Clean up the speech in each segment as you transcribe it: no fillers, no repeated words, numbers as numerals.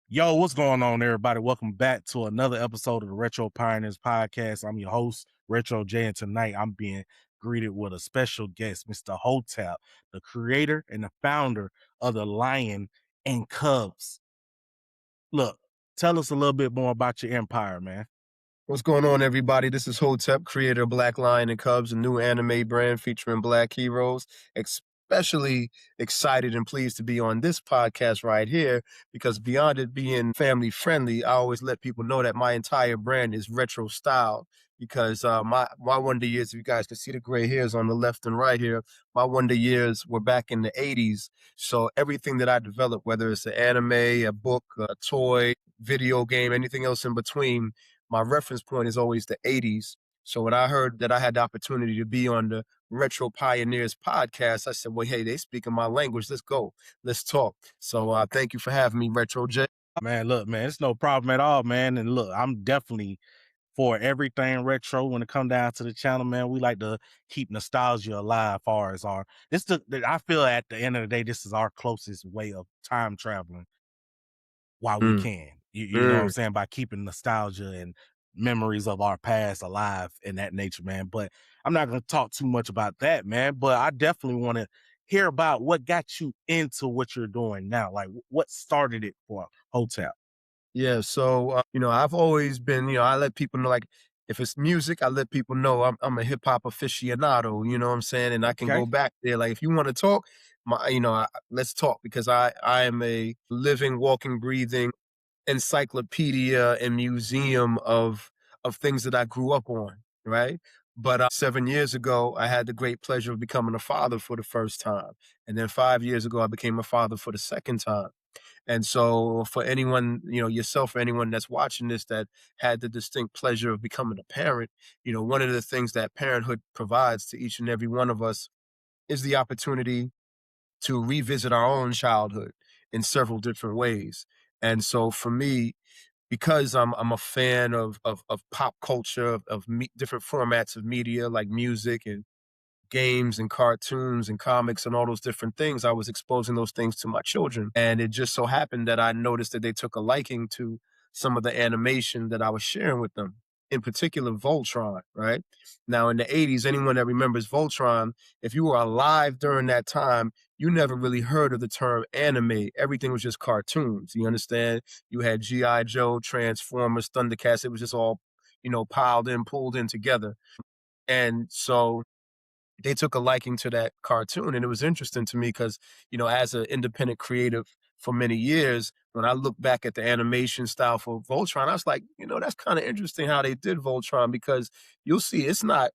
Yo, what's going on, everybody? Welcome back to another episode of the Retro Pioneers Podcast. I'm your host, Retro J, and tonight I'm being greeted with a special guest, Mr. Hotep, the creator and the founder of the Lion and Cubs. Look, tell us a little bit more about your empire, man. What's going on, everybody? This is Hotep, creator of Black Lion and Cubs, a new anime brand featuring Black heroes. Especially excited and pleased to be on this podcast right here because beyond it being family friendly, I always let people know that my entire brand is retro style. Because my wonder years, if you guys can see the gray hairs on the left and right here, my wonder years were back in the 80s. So everything that I developed, whether it's an anime, a book, a toy, video game, anything else in between, my reference point is always the 80s. So when I heard that I had the opportunity to be on the Retro Pioneers podcast, I said, well, hey, they speaking my language. Let's go. Let's talk. So thank you for having me, Retro J. Man, look, man, it's no problem at all, man. And look, I'm definitely for everything retro when it come down to the channel, man. We like to keep nostalgia alive far as our I feel at the end of the day, this is our closest way of time traveling while we Mm, can. You know what I'm mm. saying? By keeping nostalgia and memories of our past alive in that nature, man. But I'm not gonna talk too much about that, man. But I definitely want to hear about what got you into what you're doing now. Like what started it for Hotel? Yeah, so I've always been, I let people know, like, if it's music, I let people know I'm a hip hop aficionado. You know what I'm saying? And I can Okay. go back there. Like, if you want to talk, let's talk because I am a living, walking, breathing encyclopedia and museum of things that I grew up on, right? But 7 years ago, I had the great pleasure of becoming a father for the first time, and then 5 years ago, I became a father for the second time. And so, for anyone, yourself or anyone that's watching this that had the distinct pleasure of becoming a parent, one of the things that parenthood provides to each and every one of us is the opportunity to revisit our own childhood in several different ways. And so, for me, because I'm a fan of pop culture, of different formats of media like music and games and cartoons and comics and all those different things, I was exposing those things to my children. And it just so happened that I noticed that they took a liking to some of the animation that I was sharing with them, in particular Voltron, right? Now, in the 80s, anyone that remembers Voltron, if you were alive during that time, you never really heard of the term anime. Everything was just cartoons. You understand? You had G.I. Joe, Transformers, Thundercats. It was just all, piled in, pulled in together. And so they took a liking to that cartoon. And it was interesting to me because, as an independent creative for many years, when I look back at the animation style for Voltron, I was like, that's kind of interesting how they did Voltron because you'll see it's not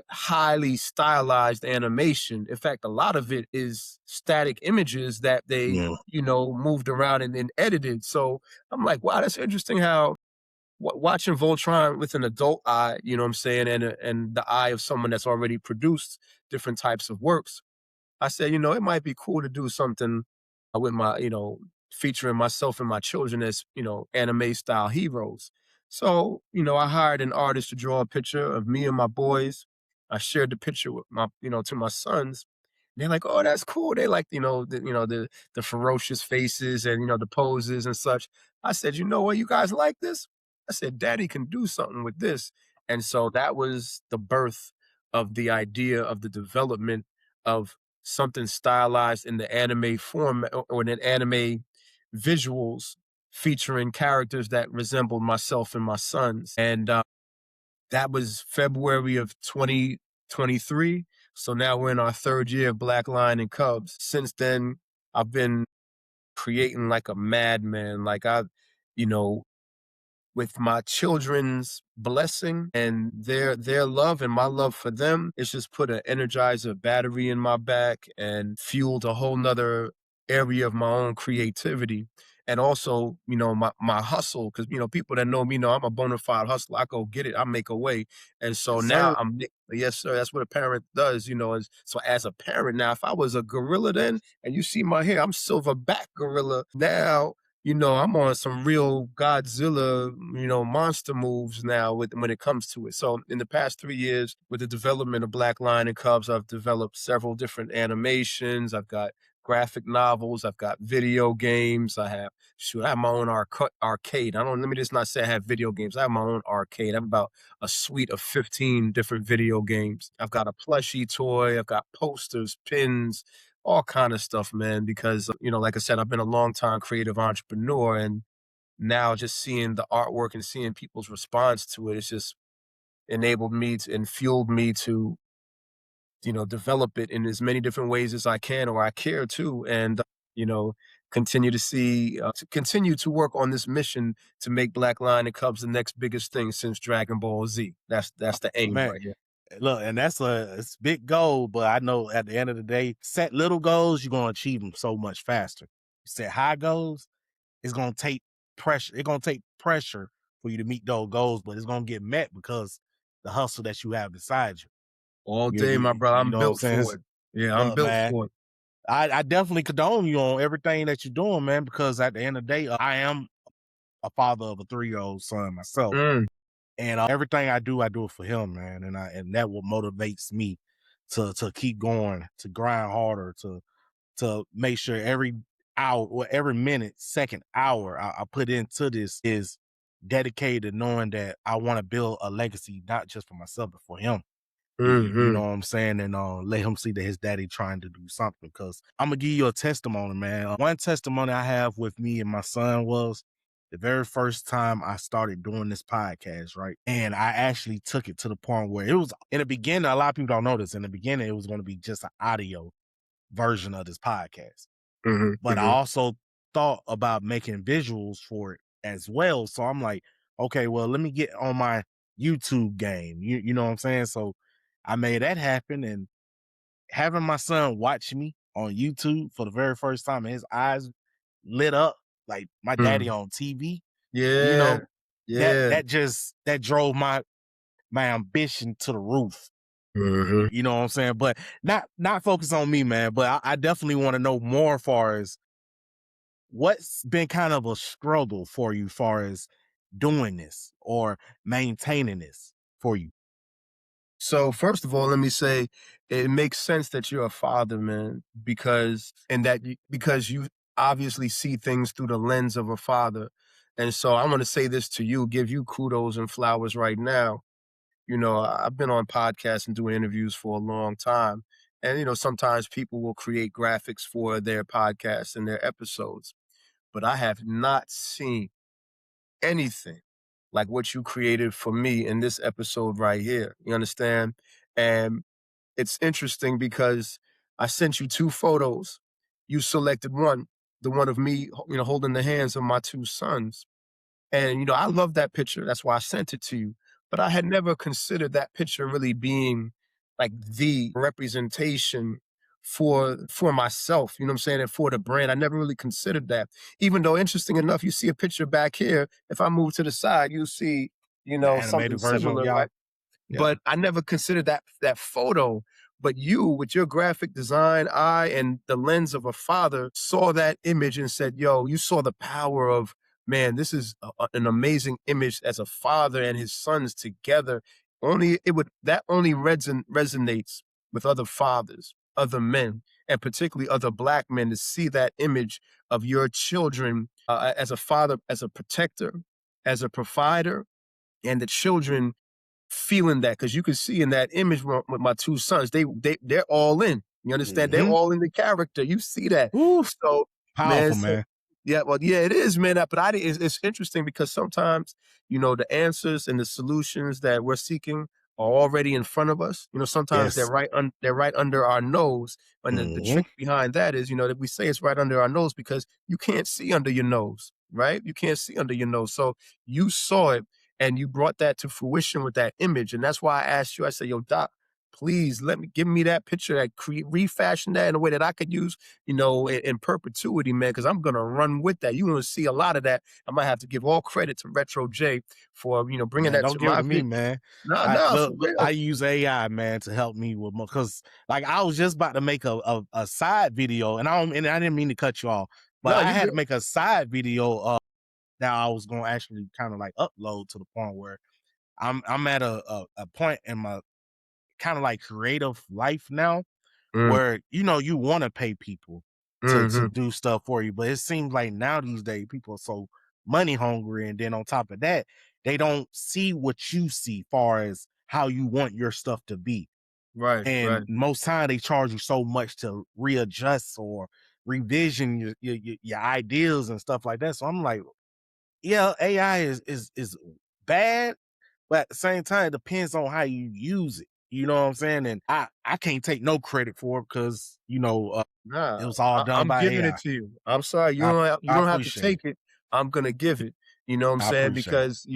highly stylized animation. In fact, a lot of it is static images that they, Yeah. moved around and edited. So I'm like, wow, that's interesting how watching Voltron with an adult eye, you know what I'm saying, and the eye of someone that's already produced different types of works. I said, it might be cool to do something with my, featuring myself and my children as, anime style heroes. So, I hired an artist to draw a picture of me and my boys. I shared the picture with my, to my sons. They're like, "Oh, that's cool." They like, the ferocious faces and the poses and such. I said, "You know what? You guys like this?" I said, "Daddy can do something with this." And so that was the birth of the idea of the development of something stylized in the anime form or in an anime visuals featuring characters that resembled myself and my sons. And that was February of 2023. So now we're in our third year of Black Lion and Cubs. Since then, I've been creating like a madman. Like you know, with my children's blessing and their love and my love for them, it's just put an energizer battery in my back and fueled a whole nother area of my own creativity. And also, my hustle, because people that know me know I'm a bona fide hustler. I go get it, I make a way. And so Yes, now sir. yes, sir, that's what a parent does, so as a parent now, if I was a gorilla then, and you see my hair, I'm silverback gorilla. Now I'm on some real Godzilla, monster moves now when it comes to it. So in the past 3 years, with the development of Black Lion and Cubs, I've developed several different animations. I've got graphic novels, I've got video games, I have my own arcade. Let me just not say I have video games. I have my own arcade. I have about a suite of 15 different video games. I've got a plushie toy, I've got posters, pins, all kind of stuff, man, because like I said, I've been a long time creative entrepreneur, and now just seeing the artwork and seeing people's response to it, it's just enabled me to, and fueled me to develop it in as many different ways as I can or I care to, and you know, continue to work on this mission to make Black Lion and Cubs the next biggest thing since Dragon Ball Z. That's the aim Man, right here. look, and it's a big goal, but I know at the end of the day, set little goals, you're gonna achieve them so much faster. You set high goals, it's gonna take pressure. It's gonna take pressure for you to meet those goals, but it's gonna get met because the hustle that you have inside you. All You day, my you, brother. you I'm know what I'm built saying? for it. Yeah, I'm Look, built man, for it. I definitely condone you on everything that you're doing, man, because at the end of the day, I am a father of a 3-year-old son myself. Mm, And everything I do it for him, man. And that what motivates me to keep going, to grind harder, to make sure every hour or every minute, second, hour I put into this is dedicated to knowing that I want to build a legacy, not just for myself, but for him. You know mhm, what I'm saying? And let him see that his daddy trying to do something. Because I'm gonna give you a testimony, man. One testimony I have with me and my son was the very first time I started doing this podcast, right? And I actually took it to the point where it was in the beginning. A lot of people don't know this. In the beginning, it was going to be just an audio version of this podcast, mhm, but I mhm. also thought about making visuals for it as well. So I'm like, okay, well, let me get on my YouTube game. You know what I'm saying? So I made that happen, and having my son watch me on YouTube for the very first time, and his eyes lit up like my daddy Mm. on TV, you Yeah, know, yeah. that drove my ambition to the roof. Mhm. You know what I'm saying? But not focus on me, man. But I definitely want to know more far as what's been kind of a struggle for you far as doing this or maintaining this for you. So first of all, let me say it makes sense that you're a father, man, because you obviously see things through the lens of a father. And so I want to say this to you, give you kudos and flowers right now. I've been on podcasts and doing interviews for a long time. And sometimes people will create graphics for their podcasts and their episodes, but I have not seen anything like what you created for me in this episode right here. You understand? And it's interesting because I sent you two photos. You selected one, the one of me, holding the hands of my two sons. And, I love that picture. That's why I sent it to you. But I had never considered that picture really being like the representation for myself, you know what I'm saying, and for the brand. I never really considered that. Even though interesting enough, you see a picture back here. If I move to the side, you'll see, The something animated version of similar, right? y'all. Yeah. But I never considered that photo. But you, with your graphic design eye and the lens of a father, saw that image and said, "Yo, you saw the power of man. This is an amazing image as a father and his sons together." Only resonates with other fathers, other men, and particularly other Black men to see that image of your children as a father, as a protector, as a provider, and the children feeling that because you can see in that image with my two sons, they're all in. You understand? They're Hmm. all in the character. You see that. Ooh, So, man, powerful, man. yeah, well, yeah, it is, man. But it's interesting because sometimes, the answers and the solutions that we're seeking are already in front of us. Sometimes Yes. they're right under our nose. And the Hmm. trick behind that is, that we say it's right under our nose because you can't see under your nose, right? You can't see under your nose. So you saw it and you brought that to fruition with that image. And that's why I asked you, I said, yo, Doc, please give me that picture, refashion that in a way that I could use, in perpetuity, man, because I'm going to run with that. You're going to see a lot of that. I might have to give all credit to Retro J for, bringing Man, that don't to give it my to me, vision. man. No, I no, for look, I real. use AI, man, to help me with more because like I was just about to make a side video, and I didn't mean to cut you off, but No, I you had to good. make a side video that I was gonna actually kind of like upload to the point where I'm at a point in my kind of like creative life now Mm, where you want to pay people. to Mhm. do stuff for you. But it seems like now these days people are so money hungry, and then on top of that, they don't see what you see far as how you want your stuff to be. Right, And right. most time they charge you so much to readjust or revision your ideas and stuff like that. So I'm like, yeah, AI is bad, but at the same time, it depends on how you use it. You know what I'm saying? And I can't take no credit for it because Nah, it was all done I'm by giving it AI. to you. I'm sorry, I you I don't have to appreciate it. take it. I'm gonna give it. You know what I'm I saying? appreciate it. Because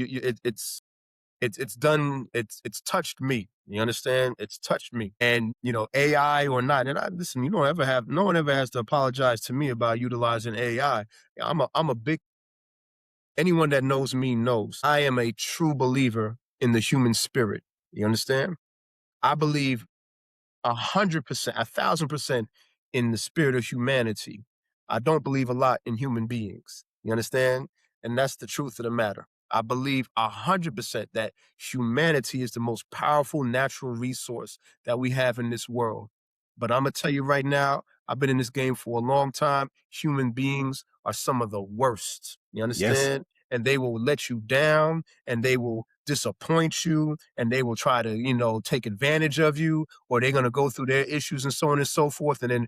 it's done. It's touched me. You understand? It's touched me. And AI or not. And I listen. You don't ever have. No one ever has to apologize to me about utilizing AI. I'm a big. Anyone that knows me knows I am a true believer in the human spirit. You understand? I believe 100%, 1,000% in the spirit of humanity. I don't believe a lot in human beings. You understand? And that's the truth of the matter. I believe 100% that humanity is the most powerful natural resource that we have in this world. But I'm going to tell you right now, I've been in this game for a long time. Human beings are some of the worst. You Yes. understand? And they will let you down and they will disappoint you and they will try to, take advantage of you, or they're going to go through their issues and so on and so forth and then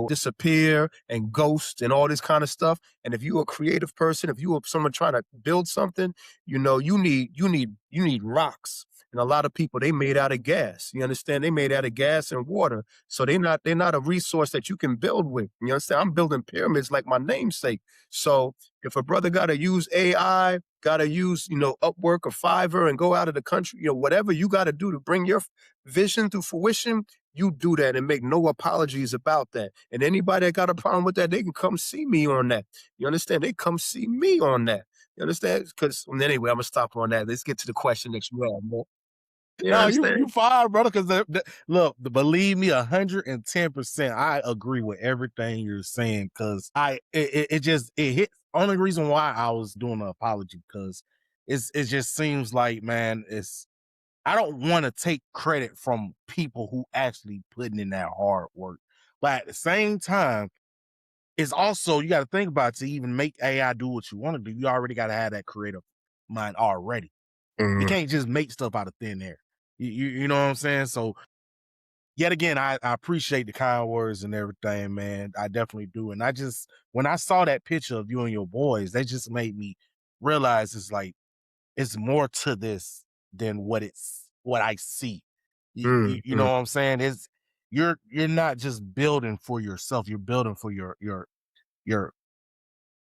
disappear and ghost and all this kind of stuff. And if you're a creative person, if you are someone trying to build something, you need rocks. And a lot of people, they made out of gas. You understand? They made out of gas and water. So they're not a resource that you can build with. You understand? I'm building pyramids like my namesake. So if a brother gotta use AI, gotta use, Upwork or Fiverr and go out of the country, whatever you gotta do to bring your vision to fruition, you do that and make no apologies about that. And anybody that got a problem with that, they can come see me on that. You understand? They come see me on that. You understand? Because anyway, I'm gonna stop on that. Let's get to the question that you had, man. You No, you understand? fine, brother. Because look, believe me, 110%, I agree with everything you're saying. Because it just it hit. Only reason why I was doing an apology because it just seems like, man, it's I don't want to take credit from people who actually putting in that hard work, but at the same time, it's also you got to think about it, to even make AI do what you want to do. You already got to have that creative mind already. You Mhm. can't just make stuff out of thin air. You know what I'm saying? So yet again, I appreciate the kind words and everything, man. I definitely do. And I just when I saw that picture of you and your boys, that just made me realize it's like it's more to this than what I see. You know Mm. what I'm saying? It's you're not just building for yourself, you're building for your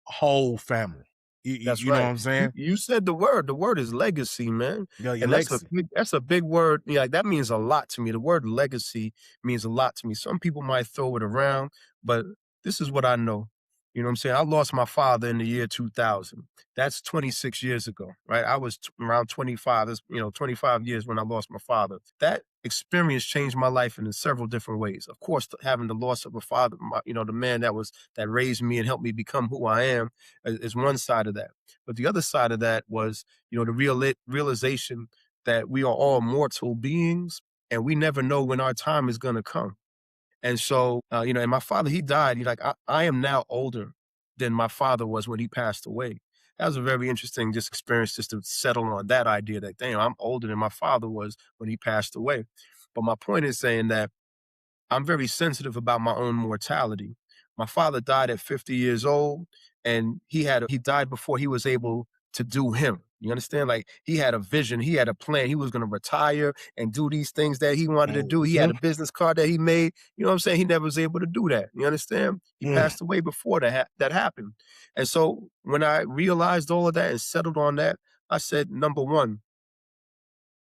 whole family. That's You know what right. I'm You saying? you said the word. The word is legacy, man. Your And that's a legacy. big word. Yeah, that means a lot to me. The word legacy means a lot to me. Some people might throw it around, but this is what I know. You know what I'm saying? I lost my father in the year 2000. That's 26 years ago, right? I was around 25. That's, 25 years when I lost my father. That experience changed my life in several different ways. Of course, having the loss of a father, the man that raised me and helped me become who I am is one side of that. But the other side of that was, the realization that we are all mortal beings and we never know when our time is going to come. And so, and my father, he died. I am now older than my father was when he passed away. That was a very interesting just experience just to settle on that idea that, damn, I'm older than my father was when he passed away. But my point is saying that I'm very sensitive about my own mortality. My father died at 50 years old, and he died before he was able to do him. You understand? Like he had a vision, he had a plan. He was going to retire and do these things that he wanted to do. He had Mhm. a business card that he made. You know what I'm saying? He never was able to do that. You understand? He Mm. passed away before that happened. And so when I realized all of that and settled on that, I said, number one,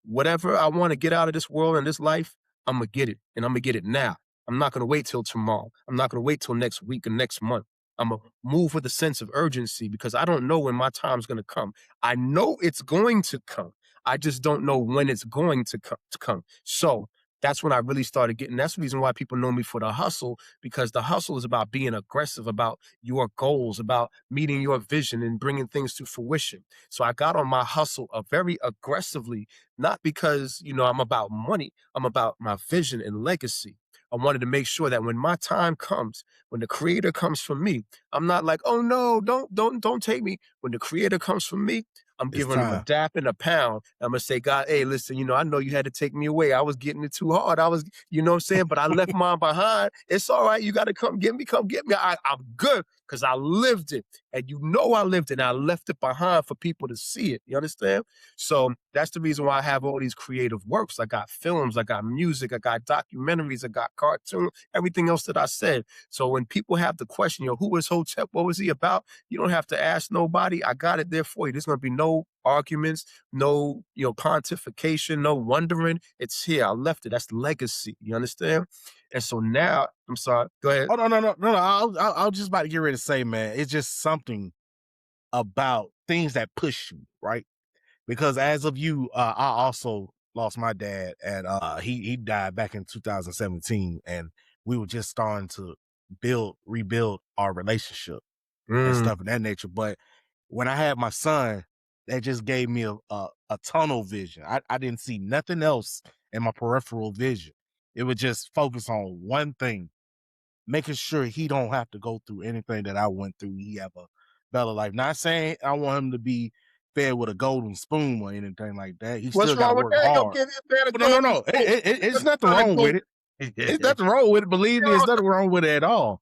whatever I want to get out of this world and this life, I'm gonna get it, and I'm gonna get it now. I'm not gonna wait till tomorrow. I'm not gonna wait till next week or next month. I'm gonna move with a sense of urgency because I don't know when my time's gonna come. I know it's going to come. I just don't know when it's going to come. So that's when I really started getting. That's the reason why people know me for the hustle, because the hustle is about being aggressive, about your goals, about meeting your vision and bringing things to fruition. So I got on my hustle very aggressively, not because, I'm about money. I'm about my vision and legacy. I wanted to make sure that when my time comes, when the creator comes for me, I'm not like, oh no, don't take me. When the creator comes for me, I'm It's giving him a time. dap and a pound. I'm gonna say, God, hey, listen, I know you had to take me away. I was getting it too hard. What I'm saying? But I left mine behind. It's all right. You gotta come get me. I'm good because I lived it. And I lived it and I left it behind for people to see it. You understand? So that's the reason why I have all these creative works. I got films, I got music, I got documentaries, I got cartoons, everything else that I said. So when people have the question, who was Hotep? What was he about? You don't have to ask nobody. I got it there for you. There's going to be no arguments, no, pontification, no wondering. It's here. I left it. That's legacy. You understand? And so now, I'm sorry. Go ahead. Oh, no. I was just about to get ready to say, man, it's just something about things that push you, right? Because as of you, I also lost my dad, and he died back in 2017, and we were just starting to rebuild our relationship and Mm, stuff of that nature. But when I had my son, that just gave me a tunnel vision. I didn't see nothing else in my peripheral vision. It would just focus on one thing, making sure he don't have to go through anything that I went through. He have a better life. Not saying I want him to be fed with a golden spoon or anything like that. He what's still got to wrong with work that? Yo, hard. give your man a But no, no, golden no. spoon. It's Give nothing your son a wrong with golden it. It's nothing wrong with it. Believe me, it's nothing wrong with it at all.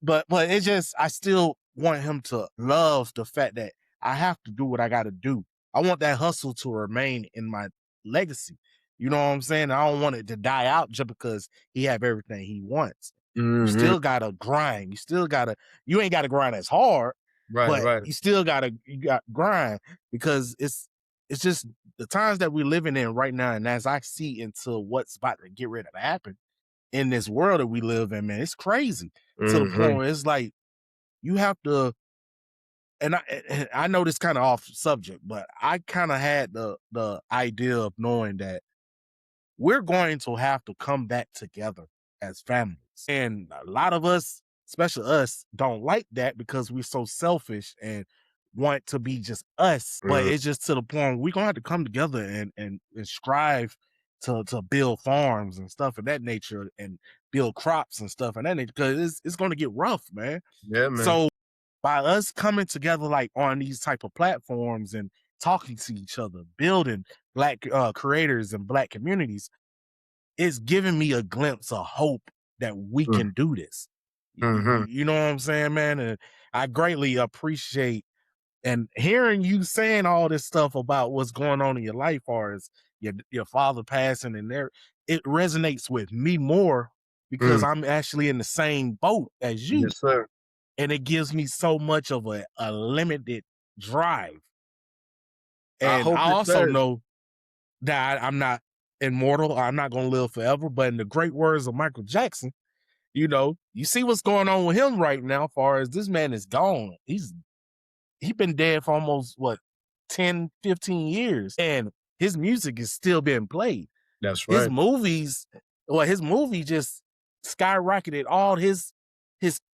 But it's just I still want him to love the fact that I have to do what I got to do. I want that hustle to remain in my legacy. You know what I'm saying? I don't want it to die out just because he have everything he wants. You Mhm. still gotta grind. You ain't gotta grind as hard, Right, but right. you got grind because it's just the times that we're living in right now. And as I see into what's about to get ready to happen in this world that we live in, man, it's crazy to the point Mhm. where it's like you have to. And I know this kind of off subject, but I kind of had the idea of knowing that we're going to have to come back together as families. And a lot of us, especially us, don't like that because we're so selfish and want to be just us. But Mm. it's just to the point we're gonna have to come together and strive to build farms and stuff of that nature and build crops and stuff of that nature because it's gonna get rough, man. Yeah, man. So by us coming together like on these type of platforms and talking to each other, building black creators and black communities, it's giving me a glimpse of hope that we Mm. can do this. Mhm. You know what I'm saying, man? And I greatly appreciate and hearing you saying all this stuff about what's going on in your life, or as your father passing, and there, it resonates with me more because Mm. I'm actually in the same boat as you, Yes, sir. and it gives me so much of a limited drive. I And hope I it also does. know that I'm not immortal. I'm not going to live forever. But in the great words of Michael Jackson, you see what's going on with him right now. As far as this man is gone, he been dead for almost what 10, 15 years, and his music is still being played. That's His right. movies, his movie just skyrocketed all his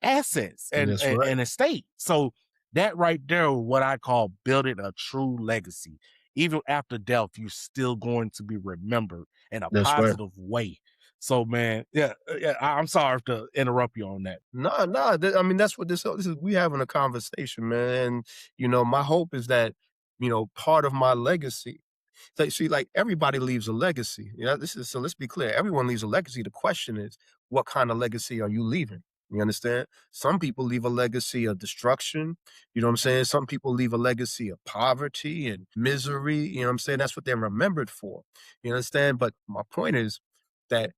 assets That's right. and estate. So that right there, what I call building a true legacy. Even after death, you're still going to be remembered in a That's right. positive way. So, man, yeah, I'm sorry to interrupt you on that. No, no. I mean, that's what this is. We having a conversation, man. And my hope is that part of my legacy. Like, see, like everybody leaves a legacy. This is so. Let's be clear. Everyone leaves a legacy. The question is, what kind of legacy are you leaving? You understand? Some people leave a legacy of destruction. You know what I'm saying? Some people leave a legacy of poverty and misery. You know what I'm saying? That's what they're remembered for. You understand? But my point is that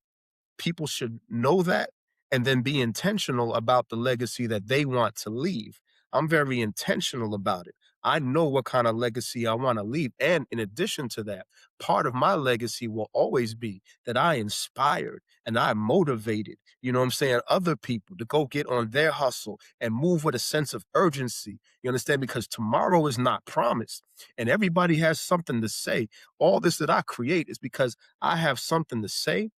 people should know that and then be intentional about the legacy that they want to leave. I'm very intentional about it. I know what kind of legacy I want to leave. And in addition to that, part of my legacy will always be that I inspired and I motivated, other people to go get on their hustle and move with a sense of urgency. You understand? Because tomorrow is not promised and everybody has something to say. All this that I create is because I have something to say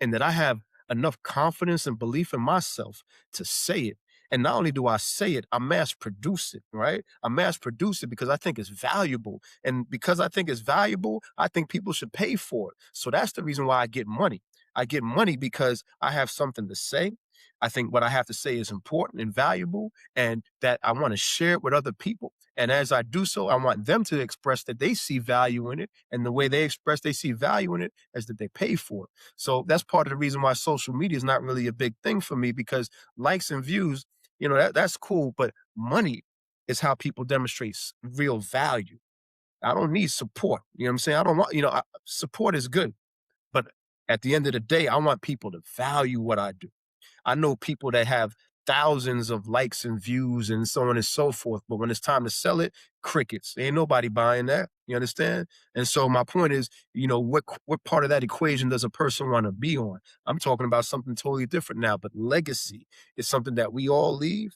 and that I have enough confidence and belief in myself to say it. And not only do I say it, I mass produce it, right? I mass produce it because I think it's valuable. And because I think it's valuable, I think people should pay for it. So that's the reason why I get money. I get money because I have something to say. I think what I have to say is important and valuable, and that I want to share it with other people. And as I do so, I want them to express that they see value in it. And the way they express they see value in it is that they pay for it. So that's part of the reason why social media is not really a big thing for me, because likes and views, that's cool, but money is how people demonstrate real value. I don't need support. You know what I'm saying? I don't want, support is good, but at the end of the day, I want people to value what I do. I know people that have thousands of likes and views and so on and so forth, but when it's time to sell it, crickets. Ain't nobody buying that. You understand? And so my point is, what part of that equation does a person want to be on? I'm talking about something totally different now, but legacy is something that we all leave.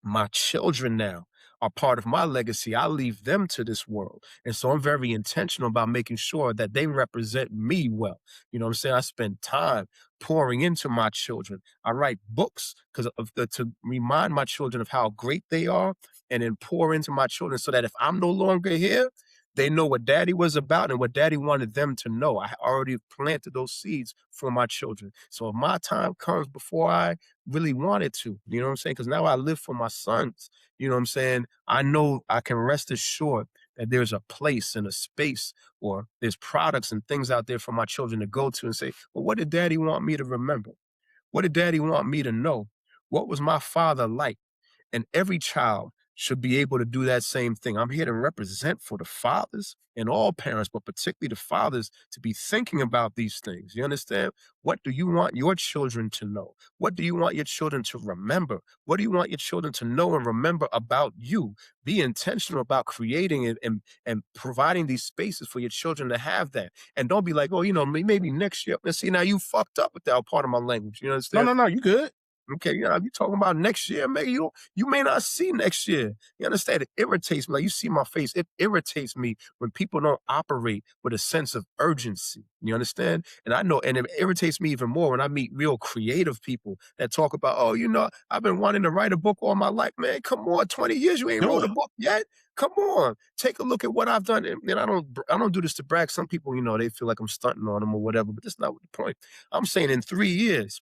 My children now are part of my legacy. I leave them to this world. And so I'm very intentional about making sure that they represent me well. You know what I'm saying? I spend time pouring into my children. I write books to remind my children of how great they are, and then pour into my children so that if I'm no longer here, they know what daddy was about and what daddy wanted them to know. I already planted those seeds for my children. So if my time comes before I really wanted to, you know what I'm saying? Because now I live for my sons, you know what I'm saying? I know I can rest assured that there's a place and a space, or there's products and things out there for my children to go to and say, well, what did daddy want me to remember? What did daddy want me to know? What was my father like? And every child should be able to do that same thing. I'm here to represent for the fathers and all parents, but particularly the fathers, to be thinking about these things. You understand? What do you want your children to know? What do you want your children to remember? What do you want your children to know and remember about you? Be intentional about creating it and providing these spaces for your children to have that. And don't be like, oh, maybe next year. And see, now you fucked up with that part of my language. You No, understand? no, no, you good. Okay, you talking about next year, man. You may not see next year. You understand? It irritates me. Like, you see my face. It irritates me when people don't operate with a sense of urgency. You understand? And I know, and it irritates me even more when I meet real creative people that talk about, oh, I've been wanting to write a book all my life. Man, come on, 20 years you ain't Do wrote a it. book yet. Come on, take a look at what I've done. And I don't do this to brag. Some people, they feel like I'm stunting on them or whatever, but that's not the point. I'm saying in 3 years.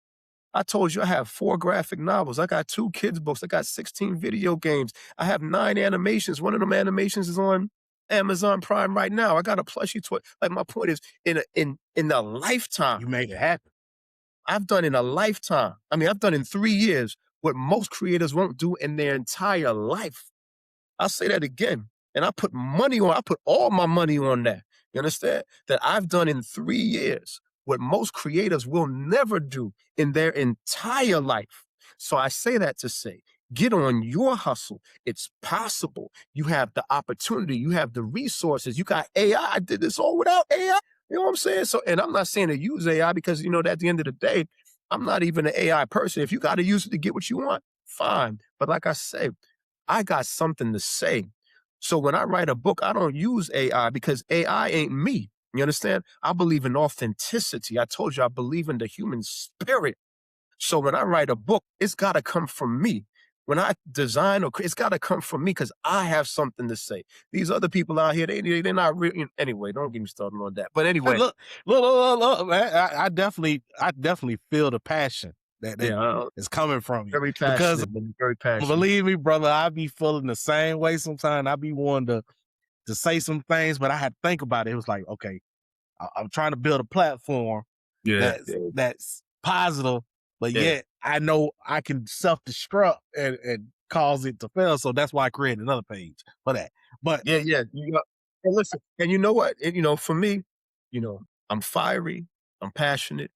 I told you I have 4 graphic novels. I got 2 kids books. I got 16 video games. I have 9 animations. One of them animations is on Amazon Prime right now. I got a plushie toy. Like, my point is, in a lifetime, You made it happen. I've done in a lifetime. I mean, I've done in 3 years what most creators won't do in their entire life. I'll say that again. And I put all my money on that. You understand? That I've done in 3 years what most creators will never do in their entire life. So I say that to say, get on your hustle. It's possible. You have the opportunity. You have the resources. You got AI. I did this all without AI. You know what I'm saying? So, and I'm not saying to use AI because, at the end of the day, I'm not even an AI person. If you got to use it to get what you want, fine. But like I say, I got something to say. So when I write a book, I don't use AI because AI ain't me. You understand? I believe in authenticity. I told you I believe in the human spirit. So when I write a book, it's got to come from me. When I design it's got to come from me because I have something to say. These other people out here, they're not real. Anyway, don't get me started on that. But Hey, anyway, look, man. I definitely feel the passion that yeah, is coming from you. very Because passionate, man, very passionate. believe me, brother, I be feeling the same way sometimes. I be wanting to say some things, but I had to think about it. It was like, okay, I'm trying to build a platform Yeah, that's yeah, that's positive, but yeah, yet I know I can self-destruct and cause it to fail. So that's why I created another page for that. But yeah, yeah. And listen, and you know what? And, for me, I'm fiery, I'm passionate,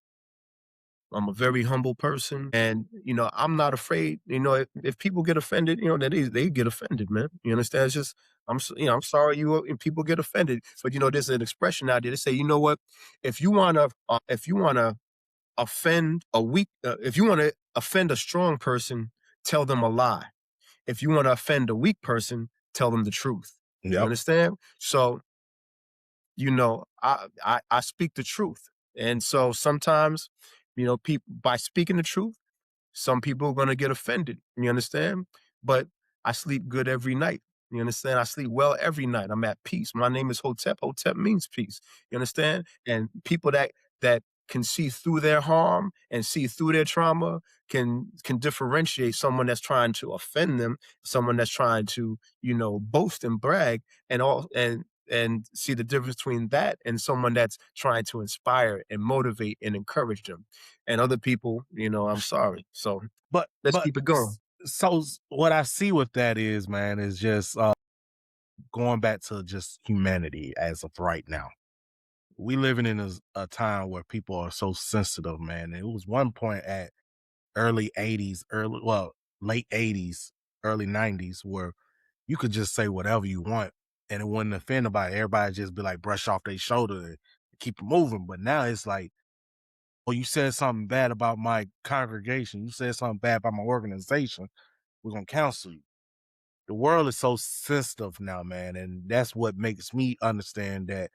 I'm a very humble person, and I'm not afraid. If people get offended, that they get offended, man. You understand? It's just I'm sorry if people get offended, but there's an expression out there to say, you know what? If you wanna if you wanna offend a strong person, tell them a lie. If you wanna offend a weak person, tell them the truth. You yep. understand? So I speak the truth. And so sometimes, people by speaking the truth, some people are going to get offended. You understand? But I sleep good every night. You understand? I sleep well every night. I'm at peace. My name is Hotep. Hotep means peace. You understand? And people that can see through their harm and see through their trauma, can differentiate someone that's trying to offend them, someone that's trying to, boast and brag, and see the difference between that and someone that's trying to inspire and motivate and encourage them. And other people, I'm sorry. So let's but keep it going. what I see with that is, man, is just going back to just humanity as of right now. We living in a time where people are so sensitive, man. It was one point at early 80s, late 80s, early 90s, where you could just say whatever you want and it wouldn't offend nobody. Everybody just be like brush off their shoulder and keep it moving. But now it's like, oh, you said something bad about my congregation. You said something bad about my organization. We're gonna cancel you. The world is so sensitive now, man, and that's what makes me understand that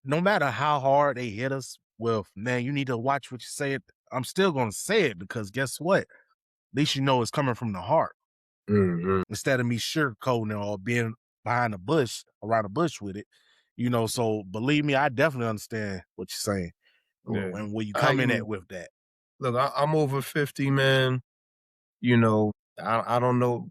no matter how hard they hit us with, man, you need to watch what you say. I'm still gonna say it because guess what? At least you know it's coming from the heart Mhm. instead of me sugarcoating it or being behind the bush, around the bush with it. So believe me, I definitely understand what you're saying. Yeah. And where you I, come in you at with that. Look, I'm over 50, man. I don't know.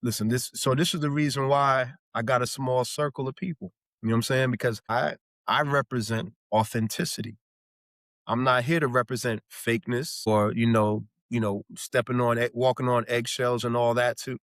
Listen, this is the reason why I got a small circle of people. You know what I'm saying? Because I represent authenticity. I'm not here to represent fakeness or, walking on eggshells and all that to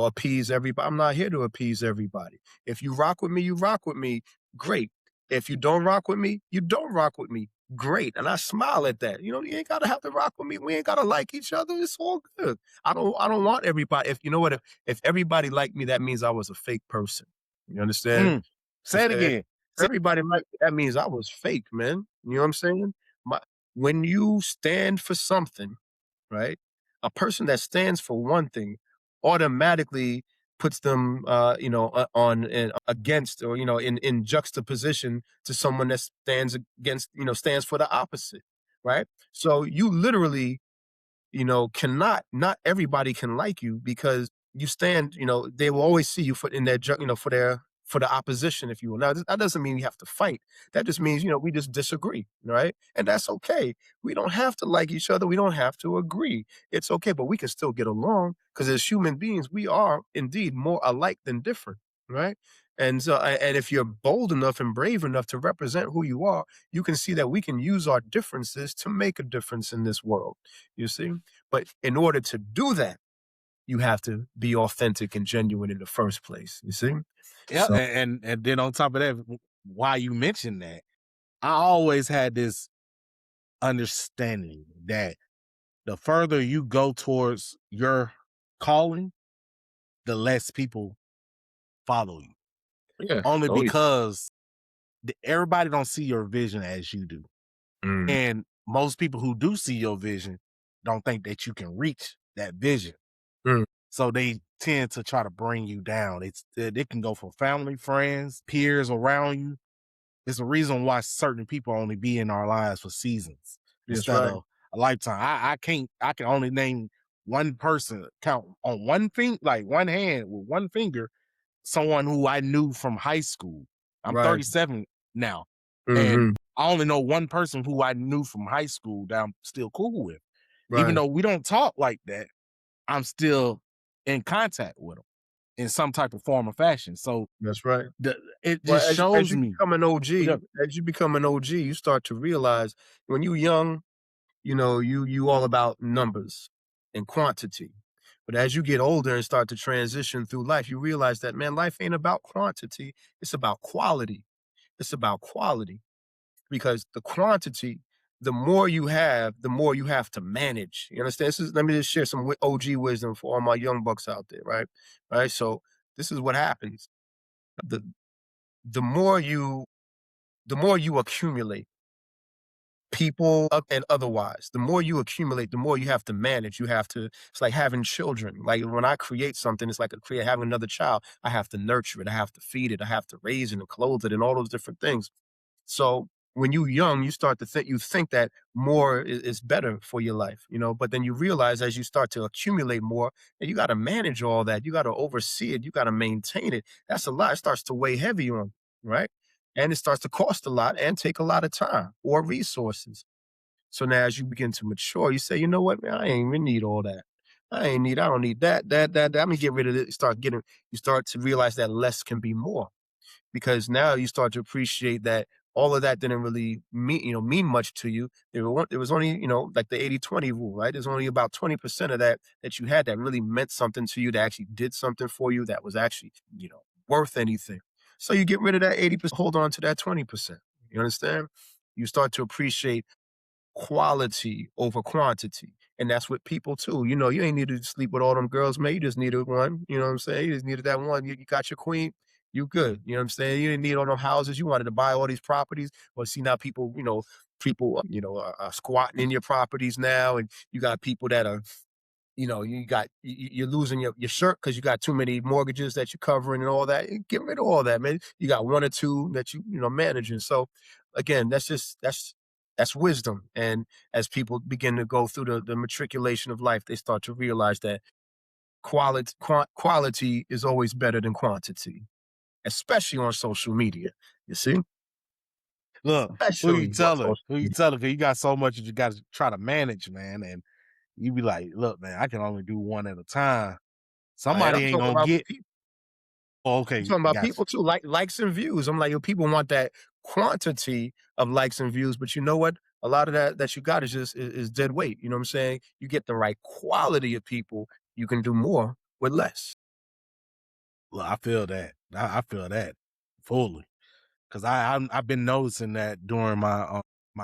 appease everybody. I'm not here to appease everybody. If you rock with me, you rock with me. Great. If you don't rock with me, you don't rock with me. Great. And I smile at that. You ain't gotta have to rock with me. We ain't gotta like each other. It's all good. I don't want everybody. If you know what, if everybody liked me, that means I was a fake person. You understand? Mm. Say If, it if again. everybody liked me, that means I was fake, man. You know what I'm saying? My, when you stand for something, right? A person that stands for one thing automatically puts them, on and against, or in juxtaposition to someone that stands against, stands for the opposite, right? So you literally, cannot not everybody can like you because you stand, they will always see you for in their for the opposition, if you will. Now, that doesn't mean you have to fight. That just means, we just disagree, right? And that's okay. We don't have to like each other. We don't have to agree. It's okay, but we can still get along because as human beings, we are indeed more alike than different, right? And if you're bold enough and brave enough to represent who you are, you can see that we can use our differences to make a difference in this world. You see? But in order to do that, you have to be authentic and genuine in the first place. You see? Yeah, So and then on top of that, why you mentioned that, I always had this understanding that the further you go towards your calling, the less people follow you. yeah. Only Oh yeah. because everybody don't see your vision as you do. Mm, And most people who do see your vision don't think that you can reach that vision. mm, So they tend to try to bring you down. They can go for family, friends, peers around you. It's a reason why certain people only be in our lives for seasons that's instead right. of a lifetime. I can only name one person, count on one thing, like one hand with one finger, someone who I knew from high school. I'm Right. 37 now. And Hmm. I only know one person who I knew from high school that I'm still cool with. Even Right. though we don't talk like that, I'm still in contact with them in some type of form or fashion. So That's right. it Well, just as shows you me. become an Yeah. OG, you start to realize when you young, you all about numbers and quantity. But as you get older and start to transition through life, you realize that, man, life ain't about quantity. It's about quality. It's about quality because the quantity, the more you have, the more you have to manage. You understand? Let me just share some OG wisdom for all my young bucks out there, right? Right. So this is what happens. The the more you the more you accumulate people and otherwise, the more you accumulate, the more you have to manage. It's like having children. Like when I create something, it's like having another child. I have to nurture it. I have to feed it. I have to raise it and clothe it and all those different things. So when you're young, you think that more is better for your life, but then you realize as you start to accumulate more and you got to manage all that, you got to oversee it, you got to maintain it. That's a lot. It starts to weigh heavy on, you, right? and it starts to cost a lot and take a lot of time or resources. So now as you begin to mature, you say, you know what, man, I ain't even need all that. I don't need that. Let me get rid of it. You start to realize that less can be more because now you start to appreciate that all of that didn't really mean much to you. There was only, like the 80-20 rule, right? There's only about 20% of that you had that really meant something to you, that actually did something for you, that was actually, worth anything. So you get rid of that 80%, hold on to that 20%. You understand? You start to appreciate quality over quantity. And that's with people too. You ain't needed to sleep with all them girls, man. You just needed one. You know what I'm saying? You just needed that one. You got your queen, you good. You know what I'm saying? You didn't need all them houses. You wanted to buy all these properties. Well, see now people are squatting in your properties now, and you got people that are you're losing your shirt because you got too many mortgages that you're covering and all that. Get rid of all that, man. You got one or two that managing. So again, that's wisdom. And as people begin to go through the matriculation of life, they start to realize that quality is always better than quantity, especially on social media. You see, Look, who you especially on telling? social Who you media. telling? Cause you got so much that you got to try to manage, man. And you be like, look, man, I can only do one at a time. And Somebody I'm ain't talking gonna about get. people. Oh, I'm okay, talking about got people too, likes and views. I'm like, yo, people want that quantity of likes and views, but you know what? A lot of that you got is just is dead weight. You know what I'm saying? You get the right quality of people, you can do more with less. Look, I feel that. I feel that fully because I've been noticing that during my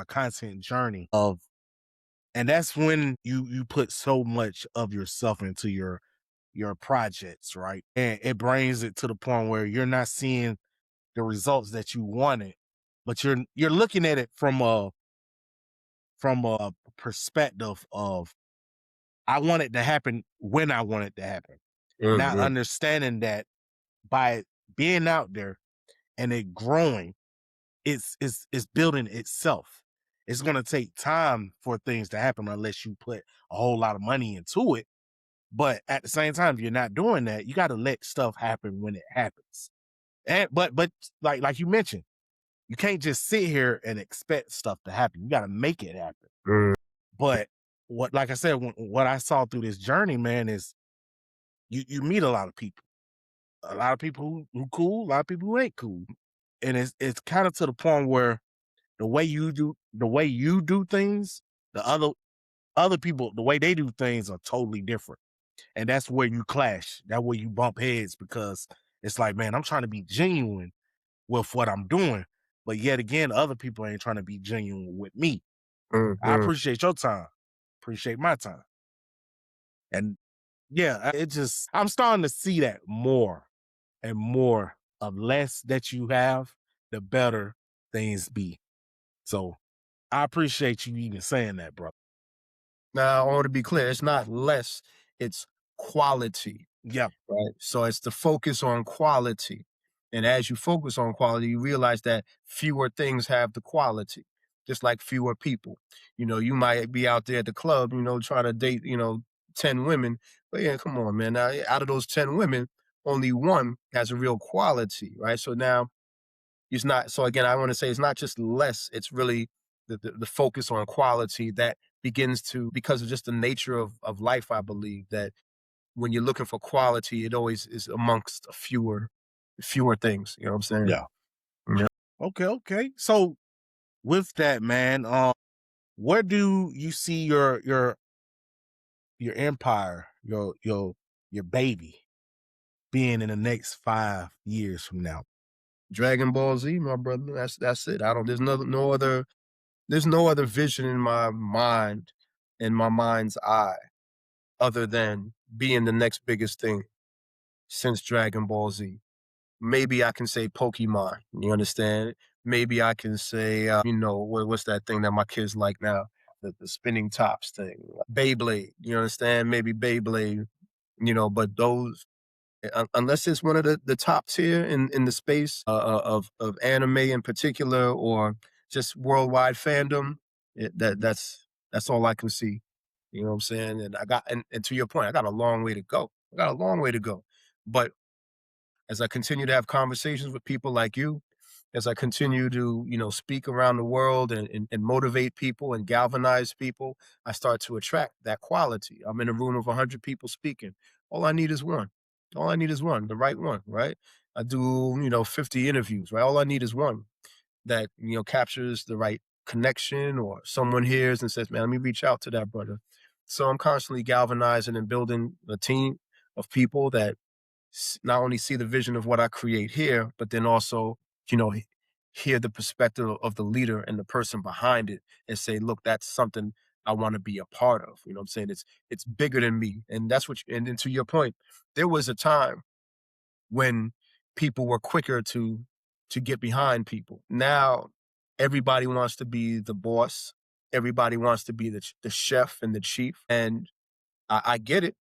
content journey of, and that's when you put so much of yourself into your projects, right? And it brings it to the point where you're not seeing the results that you wanted, but you're looking at it from a perspective of I want it to happen when I want it to happen. Not Mhm, understanding that by being out there and it growing, it's building itself. It's gonna take time for things to happen unless you put a whole lot of money into it. But at the same time, if you're not doing that, you gotta let stuff happen when it happens. And but like you mentioned, you can't just sit here and expect stuff to happen. You gotta make it happen. mm, But what like I said, what I saw through this journey, man, is you meet a lot of people. A lot of people who cool, a lot of people who ain't cool. And it's kind of to the point where the way you do things, the other people, the way they do things are totally different. And that's where you clash. That where you bump heads because it's like, man, I'm trying to be genuine with what I'm doing. But yet again, other people ain't trying to be genuine with me. I mhm. appreciate your time. Appreciate my time. And yeah, it just I'm starting to see that more and more of less that you have, the better things be. So I appreciate you even saying that, bro. Now, I want to be clear, it's not less, it's quality. Yeah, Right? So it's the focus on quality. And as you focus on quality, you realize that fewer things have the quality, just like fewer people. You might be out there at the club, trying to date, 10 women. But yeah, come on, man. Now, out of those 10 women, only one has a real quality, right? So now it's not, so again, I want to say it's not just less, it's really the focus on quality that begins to, because of just the nature of life, I believe that when you're looking for quality, it always is amongst fewer things. You know what I'm saying? yeah. Yeah. Okay, okay. So with that, man, where do you see your empire, your baby being in the next 5 years from now? Dragon Ball Z, my brother. That's it. I don't. No other. There's no other vision in my mind, in my mind's eye, other than being the next biggest thing since Dragon Ball Z. Maybe I can say Pokemon. You understand? Maybe I can say, what's that thing that my kids like now? The spinning tops thing. Beyblade. You understand? Maybe Beyblade. But those, unless it's one of the top tier in the space of anime in particular, or just worldwide fandom, that's all I can see. You know what I'm saying? And and to your point, I got a long way to go. I got a long way to go. But as I continue to have conversations with people like you as I continue to, speak around the world and motivate people and galvanize people, I start to attract that quality. I'm in a room of 100 people speaking. All I need is one. All I need is one, the right one, right? I do, 50 interviews, right? All I need is one that, captures the right connection, or someone hears and says, man, let me reach out to that brother. So I'm constantly galvanizing and building a team of people that not only see the vision of what I create here, but then also, you know, he- hear the perspective of the leader and the person behind it and say, look, that's something I want to be a part of. You know what I'm saying? It's bigger than me. And that's what and then to your point, there was a time when people were quicker to get behind people. Now everybody wants to be the boss. Everybody wants to be the chef and the chief. And I get it,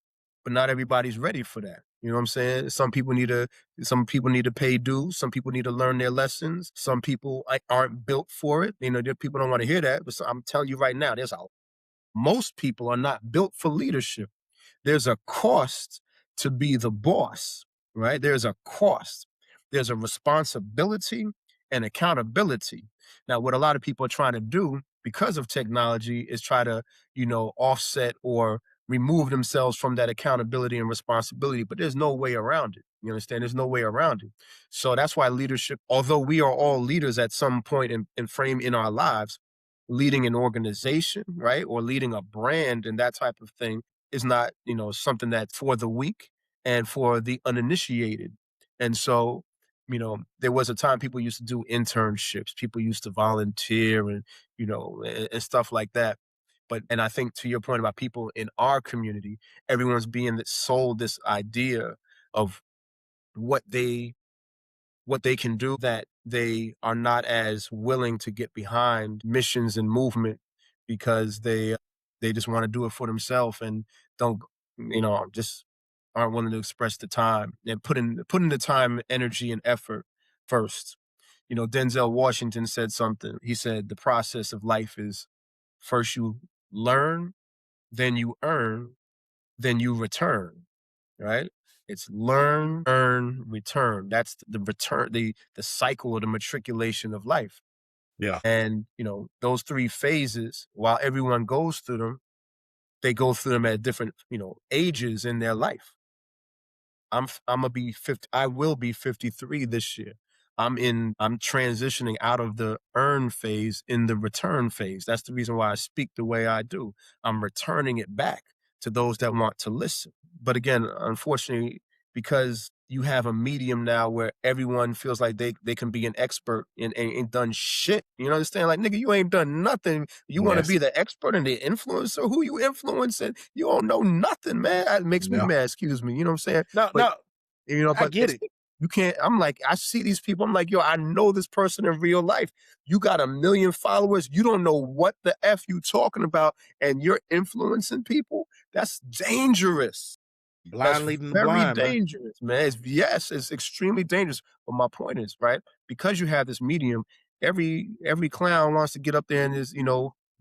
but not everybody's ready for that. You know what I'm saying? Some people need to pay dues. Some people need to learn their lessons. Some people aren't built for it. People don't want to hear that. But I'm telling you right now, most people are not built for leadership. There's a cost to be the boss, right? There's a cost. There's a responsibility and accountability. Now, what a lot of people are trying to do because of technology is try to, offset or remove themselves from that accountability and responsibility, but there's no way around it. You understand? There's no way around it. So that's why leadership, although we are all leaders at some point in frame in our lives, leading an organization, right? Or leading a brand and that type of thing is not, something that's for the weak and for the uninitiated. And so, there was a time people used to do internships, people used to volunteer and stuff like that. And I think to your point about people in our community, everyone's being sold this idea of what they what they can do, that they are not as willing to get behind missions and movement because they just want to do it for themselves and don't just aren't willing to express the time and put in the time, energy, and effort first. Denzel Washington said something. He said the process of life is first you learn, then you earn, then you return, right? It's learn, earn, return. That's the return, the cycle or the matriculation of life. Yeah. And, those three phases, while everyone goes through them, they go through them at different, ages in their life. I'm gonna be 50. I will be 53 this year. I'm transitioning out of the earn phase in the return phase. That's the reason why I speak the way I do. I'm returning it back to those that want to listen. But again, unfortunately, because you have a medium now where everyone feels like they can be an expert and ain't done shit. You understand? Like, nigga, you ain't done nothing. You want to Yes. be the expert and the influencer? Who you influencing? You don't know nothing, man. That makes me Yeah. mad. Excuse me. You know what I'm saying? No, But no, I but get it. you can't. I'm like, I see these people. I'm like, yo, I know this person in real life. You got 1 million followers. You don't know what the F you talking about, and you're influencing people. That's dangerous. That's Blind leading the very blind, man. dangerous, man. Yes, it's extremely dangerous. But my point is, right, because you have this medium, every clown wants to get up there and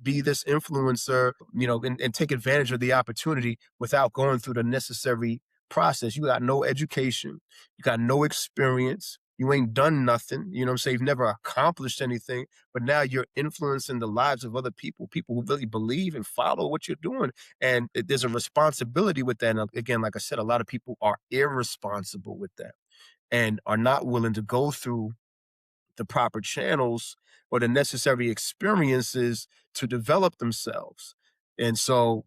be this influencer, and take advantage of the opportunity without going through the necessary process. You got no education, you got no experience, you ain't done nothing, you know what I'm saying? You've never accomplished anything, but now you're influencing the lives of other people who really believe and follow what you're doing. And there's a responsibility with that. And again, like I said, a lot of people are irresponsible with that and are not willing to go through the proper channels or the necessary experiences to develop themselves. And so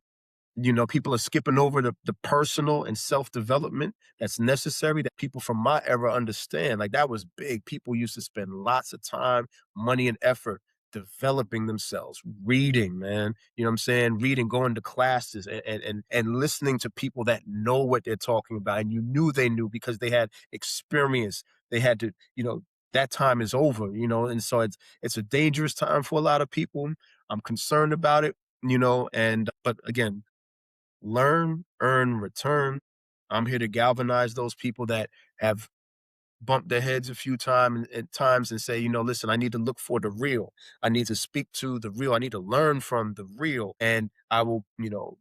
people are skipping over the personal and self-development that's necessary that people from my era understand. Like, that was big. People used to spend lots of time, money, and effort developing themselves, reading, man. You know what I'm saying? Reading, going to classes and listening to people that know what they're talking about. And you knew they knew because they had experience. They had to, that time is over, and so it's a dangerous time for a lot of people. I'm concerned about it, and but again, learn, earn, return. I'm here to galvanize those people that have bumped their heads a few times and say, listen, I need to look for the real. I need to speak to the real. I need to learn from the real. And I will,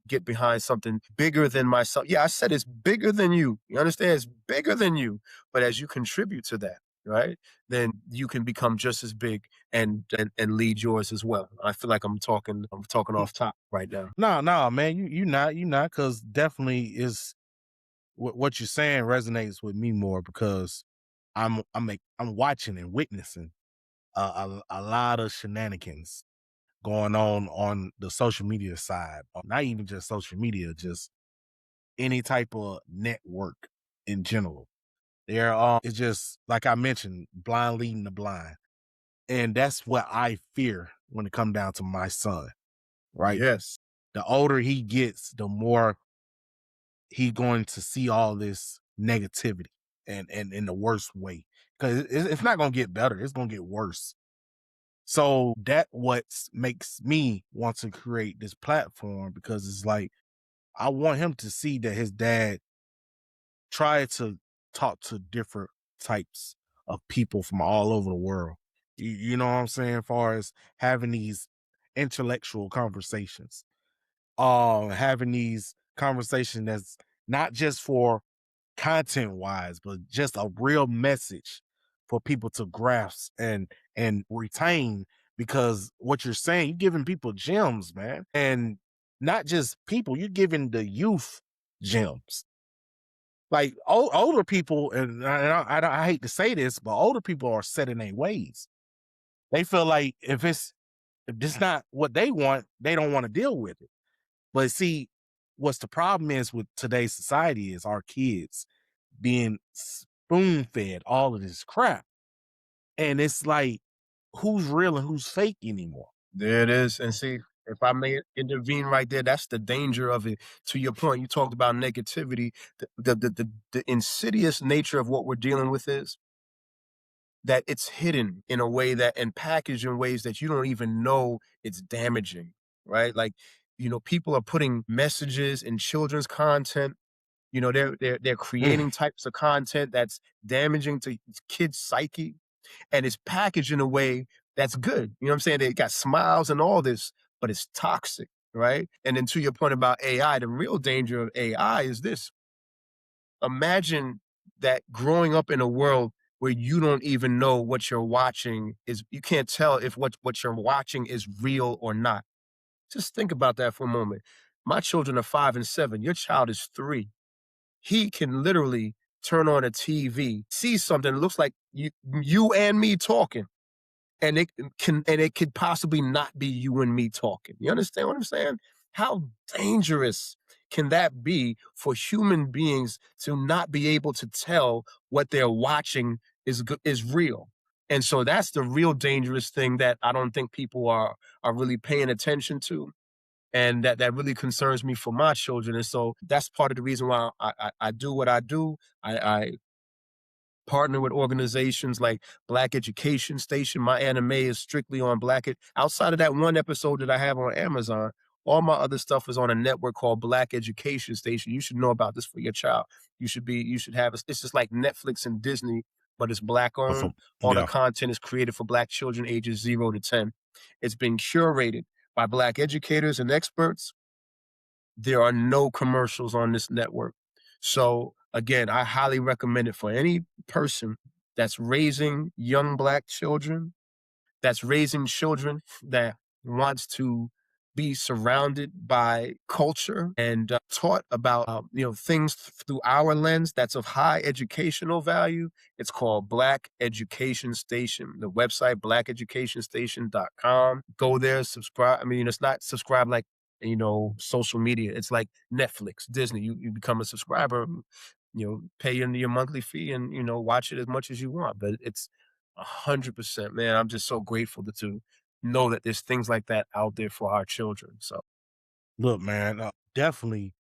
get behind something bigger than myself. Yeah, I said it's bigger than you. You understand? It's bigger than you. But as you contribute to that, right? Then you can become just as big and lead yours as well. I feel like I'm talking off top right now. No, no, man, you not, because definitely is what you're saying resonates with me more because I'm watching and witnessing a lot of shenanigans going on the social media side, or not even just social media, just any type of network in general. It's just like I mentioned, blind leading the blind, and that's what I fear when it comes down to my son. Right, Yes. the older he gets, the more he's going to see all this negativity and in the worst way, because it's not going to get better, it's going to get worse. So that what makes me want to create this platform, because it's like I want him to see that his dad tried to talk to different types of people from all over the world. You know what I'm saying? As far as having these intellectual conversations, having these conversations that's not just for content wise, but just a real message for people to grasp and retain. Because what you're saying, you're giving people gems, man, and not just people, you're giving the youth gems. Like older people, and I hate to say this, but older people are set in their ways. They feel like if it's not what they want, they don't want to deal with it. But see, what's the problem is with today's society is our kids being spoon fed all of this crap. And it's like, who's real and who's fake anymore? There it is. And see, if I may intervene right there, that's the danger of it. To your point, you talked about negativity. The insidious nature of what we're dealing with is that it's hidden in a way that and packaged in ways that you don't even know it's damaging, right? Like, people are putting messages in children's content. They're Mm. creating types of content that's damaging to kids' psyche, and it's packaged in a way that's good. You know what I'm saying? They got smiles and all this, but it's toxic, right? And then to your point about AI, the real danger of AI is this. Imagine that growing up in a world where you don't even know what you're watching is you can't tell if what you're watching is real or not. Just think about that for a moment. My children are 5 and 7. Your child is 3. He can literally turn on a TV, see something that looks like you and me talking, and it could possibly not be you and me talking. You understand what I'm saying? How dangerous can that be for human beings to not be able to tell what they're watching is real? And so that's the real dangerous thing that I don't think people are really paying attention to, and that really concerns me for my children. And so that's part of the reason why I do what I do. I partner with organizations like Black Education Station. My anime is strictly on outside of that one episode that I have on Amazon, all my other stuff is on a network called Black Education Station. You should know about this for your child. You should have it's just like Netflix and Disney, but it's Black But owned. for All the yeah, content is created for Black children ages 0 to 10. It's been curated by Black educators and experts. There are no commercials on this network. So again, I highly recommend it for any person that's raising young Black children, that's raising children that wants to be surrounded by culture and taught about things through our lens that's of high educational value. It's called Black Education Station. The website blackeducationstation.com. Go there, subscribe. I mean, it's not subscribe like social media. It's like Netflix, Disney. You become a subscriber, pay your monthly fee and watch it as much as you want. But it's 100%, man. I'm just so grateful to know that there's things like that out there for our children. So look, man, definitely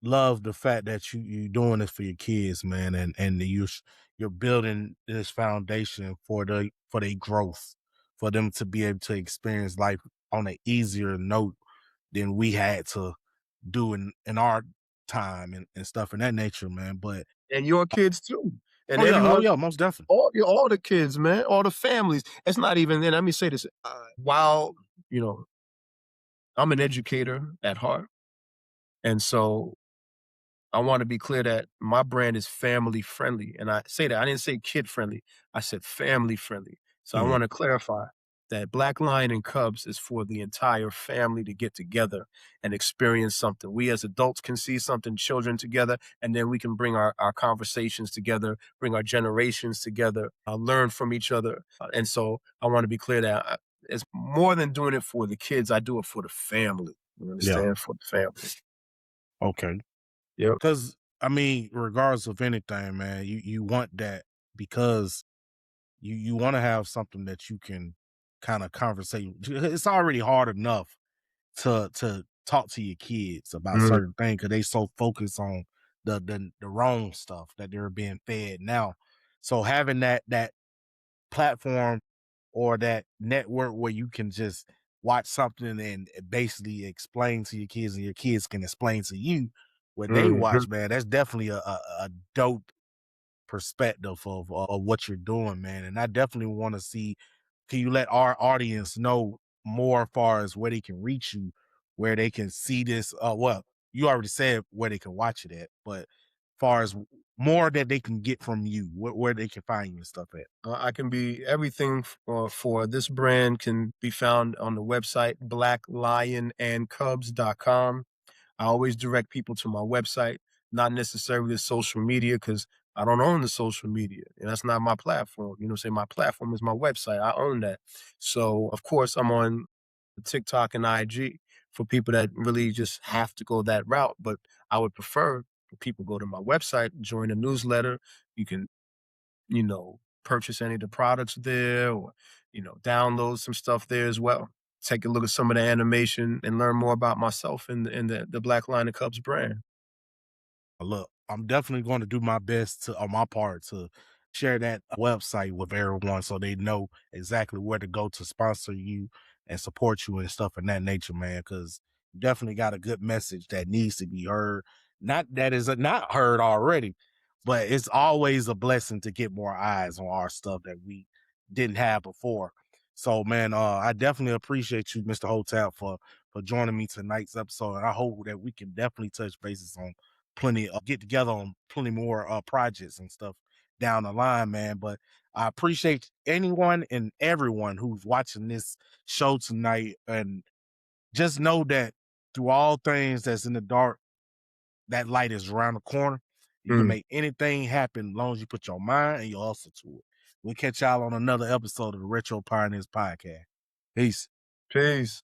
love the fact that you doing this for your kids, man, and you're building this foundation for their growth, for them to be able to experience life on an easier note than we had to do in our time and stuff in that nature, man. But and your kids too, and oh everyone, yeah, most definitely. all the kids, man, all the families. It's not even. Then let me say this: while you know, I'm an educator at heart, and so I want to be clear that my brand is family friendly. And I say that I didn't say kid friendly. I said family friendly. So I Mm, want to clarify that Black Lion and Cubs is for the entire family to get together and experience something. We as adults can see something, children together, and then we can bring our conversations together, bring our generations together, learn from each other. And so I want to be clear that it's more than doing it for the kids. I do it for the family. You yeah. understand? For the family. Okay. Yep. Because I mean, regardless of anything, man, you want that because you want to have something that you can kind of conversate. It's already hard enough to talk to your kids about Mm, certain things because they so focused on the wrong stuff that they're being fed now. So having that platform or that network where you can just watch something and basically explain to your kids and your kids can explain to you what they mhm. watch, man, that's definitely a dope perspective of what you're doing, man. And I definitely want to see, can you let our audience know more as far as where they can reach you, where they can see this? Well, you already said where they can watch it at, but far as more that they can get from you, where they can find you and stuff at. I can be everything for this brand can be found on the website blacklionandcubs.com. I always direct people to my website, not necessarily the social media, because I don't own the social media. And that's not my platform. You know, say my platform is my website. I own that. So of course I'm on TikTok and IG for people that really just have to go that route. But I would prefer people go to my website, join the newsletter. You can, purchase any of the products there or, download some stuff there as well. Take a look at some of the animation and learn more about myself and the Black Lion and Cubs brand. Look, I'm definitely going to do my best to, on my part, to share that website with everyone so they know exactly where to go to sponsor you and support you and stuff in that nature, man. Because you definitely got a good message that needs to be heard. Not that is not heard already, but it's always a blessing to get more eyes on our stuff that we didn't have before. So, man, I definitely appreciate you, Mr. Hotel, for joining me tonight's episode, and I hope that we can definitely touch bases on plenty get together on plenty more projects and stuff down the line, man. But I appreciate anyone and everyone who's watching this show tonight. And just know that through all things that's in the dark, that light is around the corner. You can Mm. make anything happen as long as you put your mind and your hustle to it. We'll catch y'all on another episode of the Retro Pioneers Podcast. Peace. Peace.